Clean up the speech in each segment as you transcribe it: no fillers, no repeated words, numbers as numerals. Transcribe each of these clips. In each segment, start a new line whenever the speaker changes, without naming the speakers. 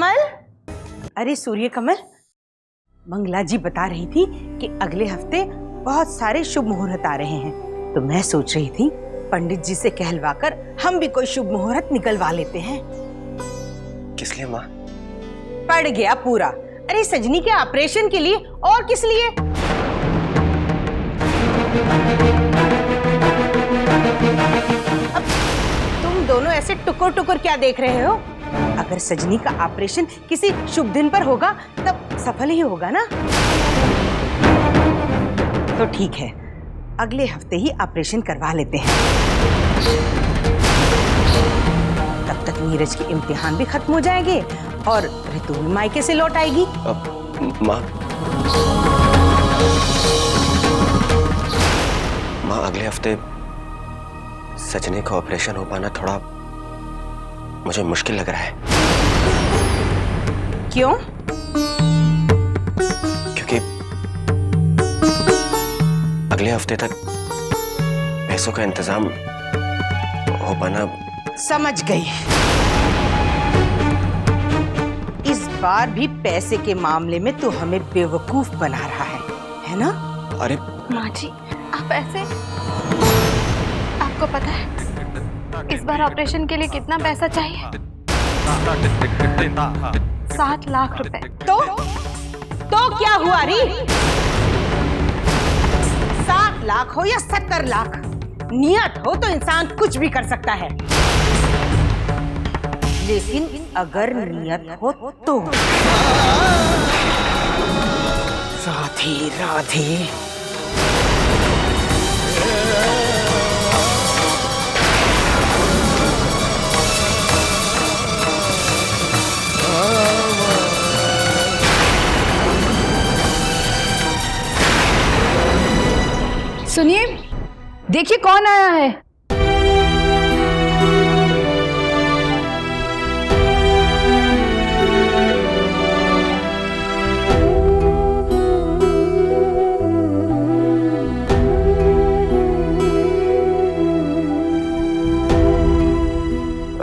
कमल, अरे सूर्य कमल, मंगला जी बता रही थी कि अगले हफ्ते बहुत सारे शुभ मुहूर्त आ रहे हैं, तो मैं सोच रही थी पंडित जी से कहलवाकर हम भी कोई शुभ मुहूर्त निकलवा लेते हैं।
किस लिए माँ?
पड़ गया पूरा। अरे सजनी के ऑपरेशन के लिए, और किस लिए? अब तुम दोनों ऐसे टुकुर टुकुर क्या देख रहे हो? अगर सजनी का ऑपरेशन किसी शुभ दिन पर होगा तब सफल ही होगा ना। तो ठीक है, अगले हफ्ते ही ऑपरेशन करवा लेते हैं। तब तक नीरज के इम्तिहान भी खत्म हो जाएंगे और ऋतु भी मायके से लौट आएगी।
माँ अगले हफ्ते सजनी का ऑपरेशन हो पाना थोड़ा मुझे मुश्किल लग रहा है।
क्यों?
क्योंकि अगले हफ्ते तक पैसों का इंतजाम हो पाना।
समझ गई। इस बार भी पैसे के मामले में तो हमें बेवकूफ बना रहा है ना?
अरे
माँ जी, आप ऐसे, आपको पता है इस बार ऑपरेशन के लिए कितना पैसा चाहिए? 7 लाख रुपए।
तो क्या हुआ री? 7 लाख हो या 70 लाख, नियत हो तो इंसान कुछ भी कर सकता है, लेकिन अगर नियत हो तो। राधे राधे।
सुनिए, देखिए कौन आया है।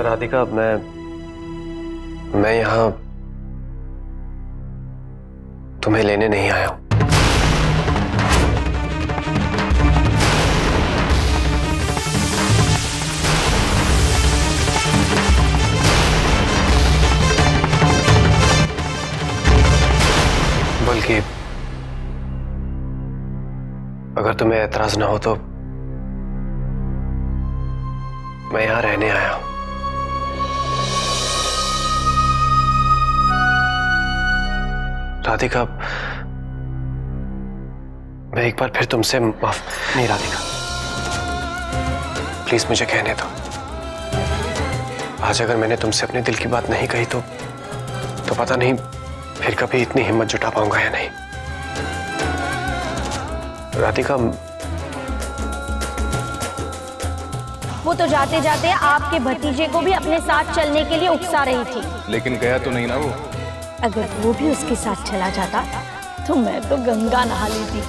राधिका, मैं यहाँ तुम्हें लेने नहीं आया हूं। बल्कि अगर तुम्हें ऐतराज ना हो तो मैं यहां रहने आया हूं। राधिका, मैं एक बार फिर तुमसे माफ। नहीं राधिका, प्लीज मुझे कहने दो। आज अगर मैंने तुमसे अपने दिल की बात नहीं कही तो पता नहीं फिर कभी इतनी हिम्मत जुटा पाऊंगा या नहीं। राधिका,
वो तो जाते जाते आपके भतीजे को भी अपने साथ चलने के लिए उकसा रही थी।
लेकिन गया तो नहीं ना वो।
अगर वो भी उसके साथ चला जाता तो मैं तो गंगा नहा लेती।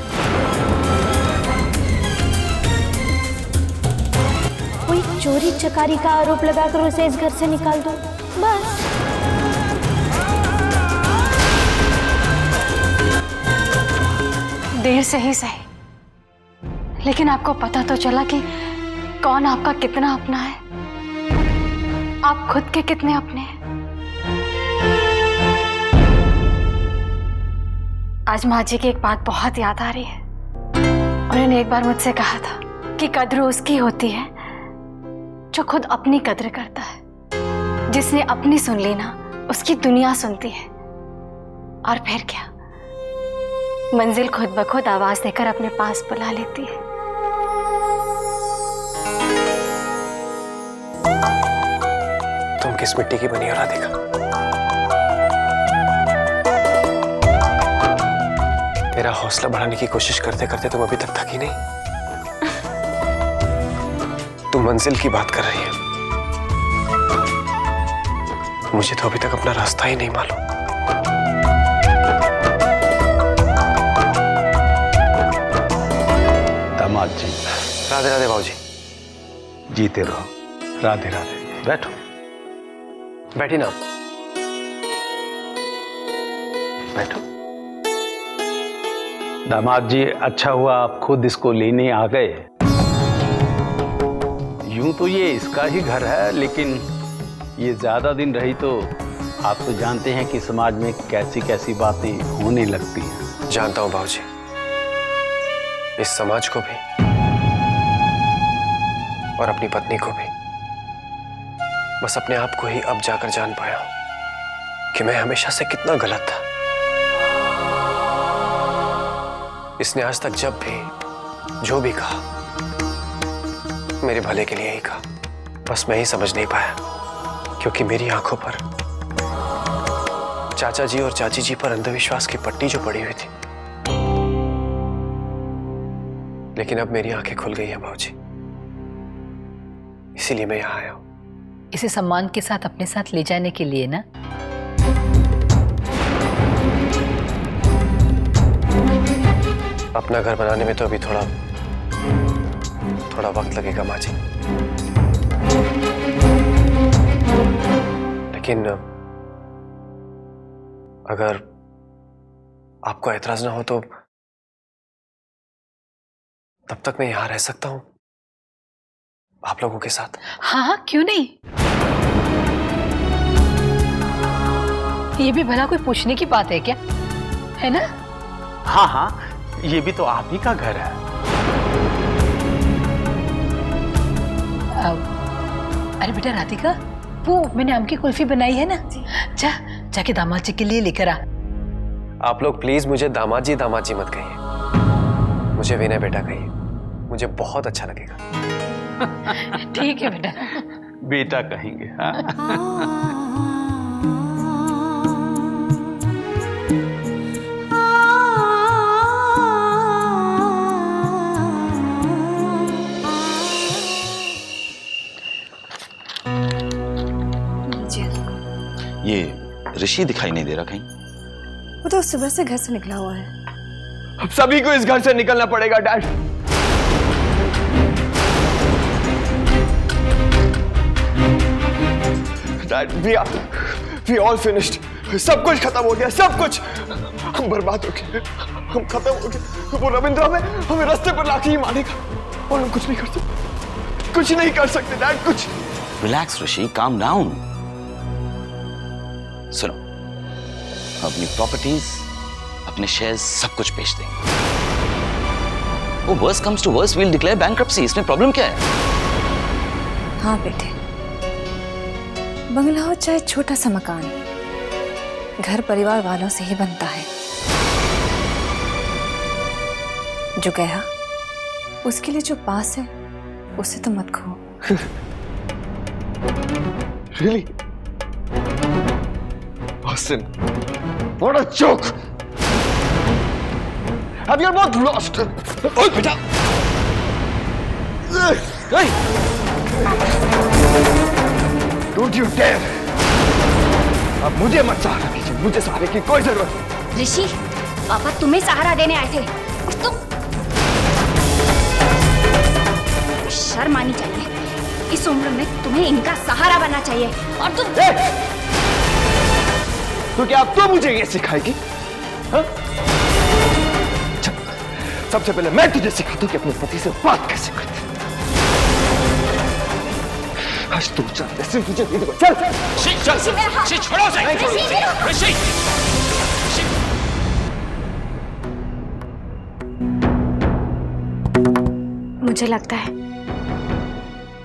कोई चोरी चकारी का आरोप लगाकर उसे इस घर से निकाल दो, बस।
देर से ही सही, लेकिन आपको पता तो चला कि कौन आपका कितना अपना है, आप खुद के कितने अपने हैं। आज माँ जी की एक बात बहुत याद आ रही है। उन्होंने एक बार मुझसे कहा था कि कद्र उसकी होती है जो खुद अपनी कद्र करता है। जिसने अपनी सुन ली ना, उसकी दुनिया सुनती है। और फिर क्या, मंजिल खुद ब खुद आवाज देकर अपने पास बुला लेती है।
तुम किस मिट्टी की बनी हो राधिका? मेरा हौसला बढ़ाने की कोशिश करते करते तुम अभी तक थकी नहीं। तुम मंजिल की बात कर रही हो, मुझे तो अभी तक अपना रास्ता ही नहीं मालूम।
दामाद जी।
राधे राधे बाबूजी।
जीते रहो। राधे राधे।
बैठो, बैठी ना।
बैठो। दामाद जी, अच्छा हुआ आप खुद इसको लेने आ गए। यूं तो ये इसका ही घर है, लेकिन ये ज्यादा दिन रही तो आप तो जानते हैं कि समाज में कैसी कैसी बातें होने लगती हैं।
जानता हूं बाबूजी, इस समाज को भी और अपनी पत्नी को भी। बस अपने आप को ही अब जाकर जान पाया कि मैं हमेशा से कितना गलत था। इसने आज तक जब भी जो भी कहा मेरे भले के लिए ही कहा। बस मैं ही समझ नहीं पाया, क्योंकि मेरी आंखों पर चाचा जी और चाची जी पर अंधविश्वास की पट्टी जो पड़ी हुई थी। लेकिन अब मेरी आंखें खुल गई हैं बाबूजी, इसीलिए मैं यहां आया हूं।
इसे सम्मान के साथ अपने साथ ले जाने के लिए ना।
अपना घर बनाने में तो अभी थोड़ा वक्त लगेगा माँ जी, लेकिन अगर आपको ऐतराज ना हो तो तब तक मैं यहां रह सकता हूं आप लोगों के साथ।
हाँ हाँ, क्यों नहीं। ये भी भला कोई पूछने की बात है क्या, है ना?
हाँ हाँ, ये भी तो आप ही का घर है।
अरे बेटा राधिका, वो मैंने आम की कुल्फी बनाई है ना, जाके दामाद जी के लिए लेकर आ।
आप लोग प्लीज मुझे दामाद जी मत कहिए, मुझे विनय बेटा कहिए, मुझे बहुत अच्छा लगेगा।
ठीक है बेटा।
बेटा कहेंगे। हाँ?
ये ऋषि दिखाई नहीं दे रहा कहीं।
वो तो सुबह से घर से निकला हुआ है।
अब सभी को इस घर से निकलना पड़ेगा dad. Dad, we all finished। सब कुछ खत्म हो गया, सब कुछ। हम बर्बाद हो गए, हम खत्म हो गए। वो रविंद्र हमें रास्ते पर लाके ही मारेगा और हम कुछ नहीं कर सकते, कुछ नहीं कर सकते डैड, कुछ।
रिलैक्स ऋषि, काम डाउन। सुनो, अपनी प्रॉपर्टीज, अपने शेयर्स सब कुछ बेच देंगे। वो worst comes to worst, we'll declare bankruptcy. इसमें प्रॉब्लम क्या है?
हाँ बेटे, बंगला हो चाहे छोटा सा मकान, घर परिवार वालों से ही बनता है। जो गया उसके लिए जो पास है उसे तो मत खो।
Really? Austin, what a joke! Have you both lost? Oh, बेटा! Hey! Don't you dare! अब मुझे मत सहारा कीजिए, मुझे सहारे की कोई जरूरत नहीं।
ऋषि, पापा तुम्हें सहारा देने आए थे और तुम। शर्म आनी चाहिए, इस उम्र में तुम्हें इनका सहारा बनना चाहिए और तुम।
तो क्या अब तो मुझे ये सिखाएगी? हाँ? सबसे पहले मैं तुझे सिखाता हूं कि अपने पति से बात कैसे करते। आज तू चल, ऐसे तुझे नहीं दूंगा। चल चल, छोड़ो उसे।
मुझे लगता है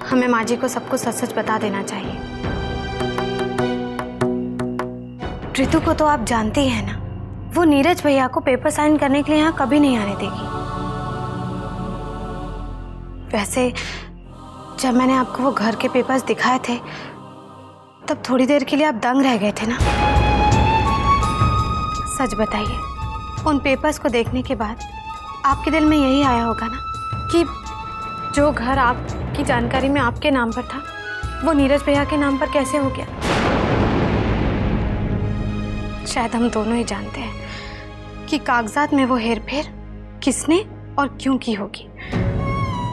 हमें माँ जी को सब कुछ सच सच बता देना चाहिए। ऋतु को तो आप जानते ही हैं ना, वो नीरज भैया को पेपर साइन करने के लिए यहाँ कभी नहीं आने देगी। वैसे जब मैंने आपको वो घर के पेपर्स दिखाए थे तब थोड़ी देर के लिए आप दंग रह गए थे ना। सच बताइए, उन पेपर्स को देखने के बाद आपके दिल में यही आया होगा ना कि जो घर आपकी जानकारी में आपके नाम पर था वो नीरज भैया के नाम पर कैसे हो गया। शायद हम दोनों ही जानते हैं कि कागजात में वो हेरफेर किसने और क्यों की होगी।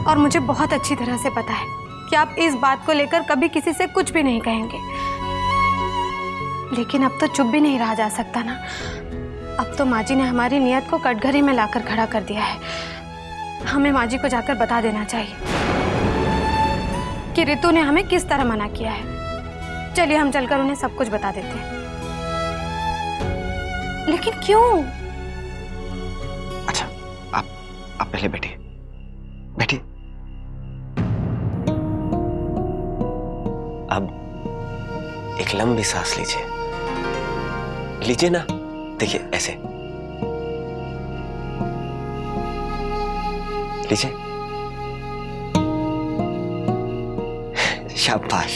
और मुझे बहुत अच्छी तरह से पता है कि आप इस बात को लेकर कभी किसी से कुछ भी नहीं कहेंगे। लेकिन अब तो चुप भी नहीं रहा जा सकता ना। अब तो माँ जी ने हमारी नियत को कटघरे में लाकर खड़ा कर दिया है। हमें माँ जी को जाकर बता देना चाहिए कि रितु ने हमें किस तरह मना किया है। चलिए हम चलकर उन्हें सब कुछ बता देते हैं। लेकिन क्यों?
अच्छा, आप पहले बैठिए, बैठिए। अब एक लंबी सांस लीजिए, लीजिए ना, देखिए ऐसे लीजिए। शाबाश।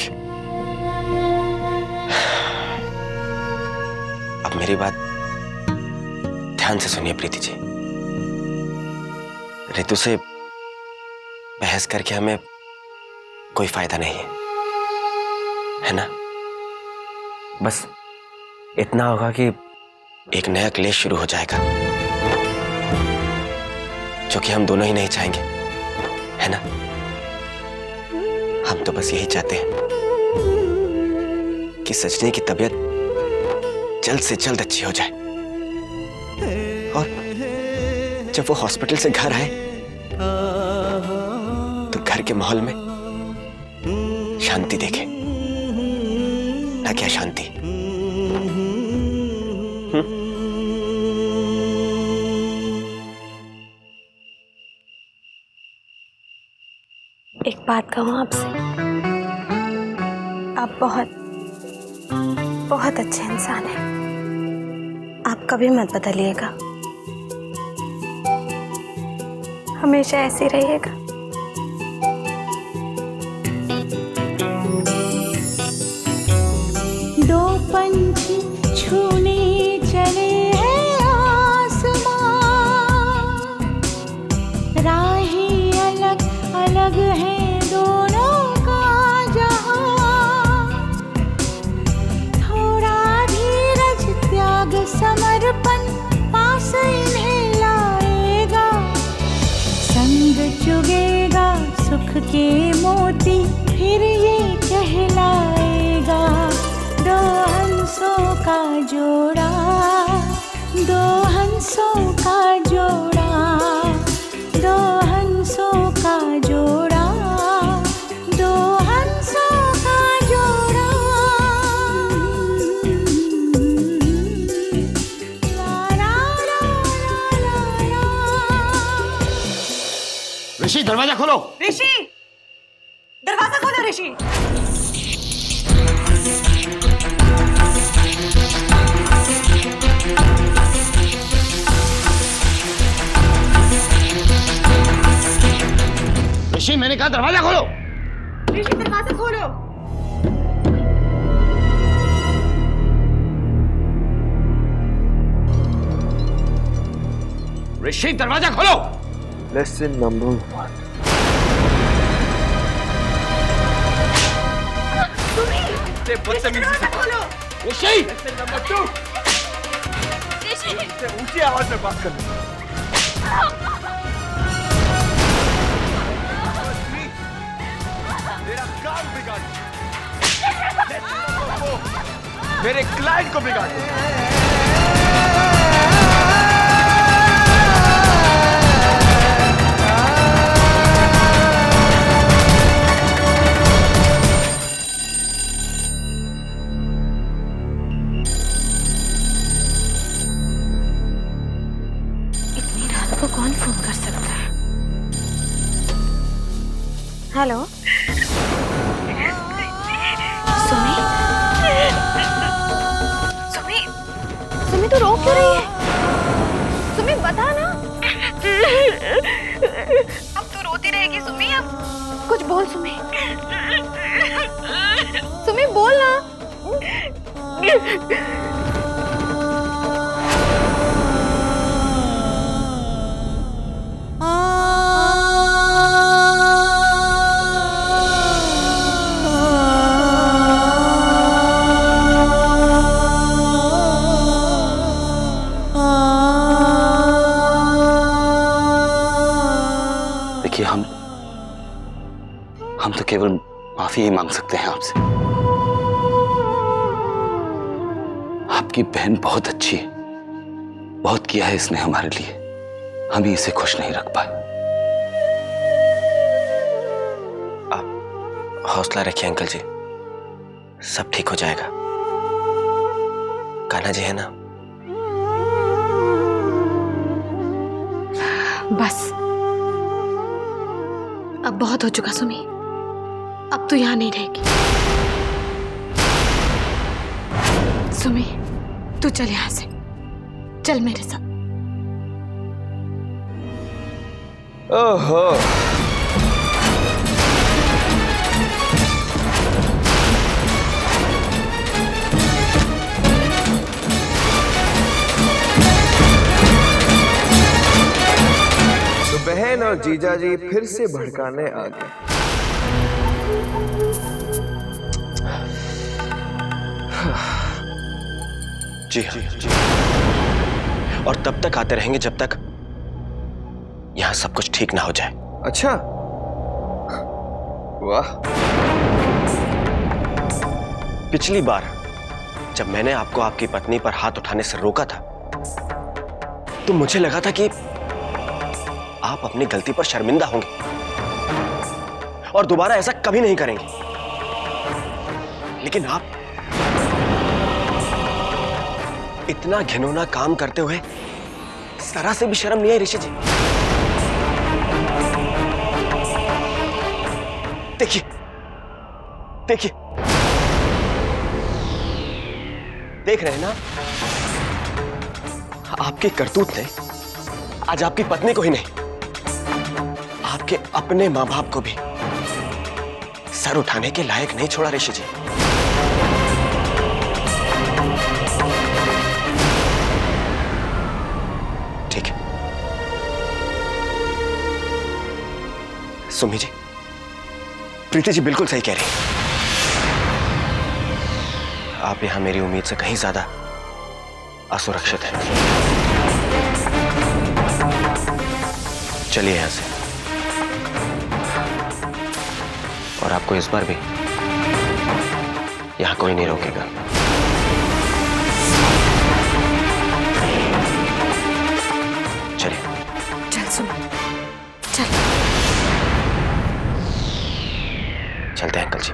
अब मेरी बात ध्यान से सुनिए प्रीति जी। रितु से बहस करके हमें कोई फायदा नहीं है ना? बस इतना होगा कि एक नया क्लेश शुरू हो जाएगा, जो कि हम दोनों ही नहीं चाहेंगे, है ना? हम तो बस यही चाहते हैं कि सजनी की तबीयत जल्द से जल्द अच्छी हो जाए और जब वो हॉस्पिटल से घर आए तो घर के माहौल में शांति देखे, ना क्या शांति।
एक बात कहूँ आपसे, आप बहुत बहुत अच्छे इंसान हैं। आप कभी मत बदलिएगा, हमेशा ऐसे ही रहिएगा।
दो पंछी छूने चले हैं आसमां, राहें अलग अलग हैं दोनों का जहां। थोड़ा धीरज त्याग समर्पण पास इन्हें लाएगा, संग चुगेगा सुख के मोती फिर ये कहलाएगा। दो हंसों का जोड़ा, दो हंसों का जोड़ा, दो हंसों का जोड़ा, दो हंसों का जोड़ा। ला ला ला ला ला।
ऋषि दरवाजा खोलो।
ऋषि, दरवाजा खोलो ऋषि।
ऋषि, मैंने कहा दरवाजा खोलो।
ऋषि, दरवाजा खोलो।
ऋषि, दरवाजा खोलो। Lesson number 1।
दरवाजा खोलो।
ऋषि, लेसन नंबर 2।
ऋषि,
ऊंची आवाज में बात करना। मेरा काम बिगाड़, मेरे क्लाइंट को बिगाड़।
इतनी रात को कौन फोन कर सकता है? हेलो, सुमी? सुमी, सुमी तू रो क्यों रही है? सुमी बता ना। अब तू रोती रहेगी सुमी? अब कुछ बोल सुमी। सुमी बोल ना।
देखिए, हम तो केवल माफी ही मांग सकते हैं आपसे। आपकी बहन बहुत अच्छी है, बहुत किया है इसने हमारे लिए, हम ही इसे खुश नहीं रख पाए।
आप हौसला रखिए अंकल जी, सब ठीक हो जाएगा। कान्हा जी है ना?
बस अब बहुत हो चुका सुमी, अब तू यहां नहीं रहेगी। सुमी तू चल यहां से, चल मेरे साथ।
ओहो, तो बहन और जीजा जी फिर से भड़काने आ गए।
जी हाँ, जी। और तब तक आते रहेंगे जब तक यहां सब कुछ ठीक ना हो जाए।
अच्छा, वाह।
पिछली बार जब मैंने आपको आपकी पत्नी पर हाथ उठाने से रोका था तो मुझे लगा था कि आप अपनी गलती पर शर्मिंदा होंगे और दोबारा ऐसा कभी नहीं करेंगे, लेकिन आप इतना घिनौना काम करते हुए जरा से भी शर्म नहीं आई ऋषि जी। देखिए देखिए, देख रहे हैं ना, आपके करतूत ने आज आपकी पत्नी को ही नहीं, आपके अपने मां बाप को भी सर उठाने के लायक नहीं छोड़ा ऋषि जी। ठीक है सुमी जी, प्रीति जी बिल्कुल सही कह रही हैं। आप यहां मेरी उम्मीद से कहीं ज्यादा असुरक्षित हैं। चलिए यहां से, और आपको इस बार भी यहां कोई नहीं रोकेगा। चलिए।
चल सुन, चल।
चलते हैं अंकल जी।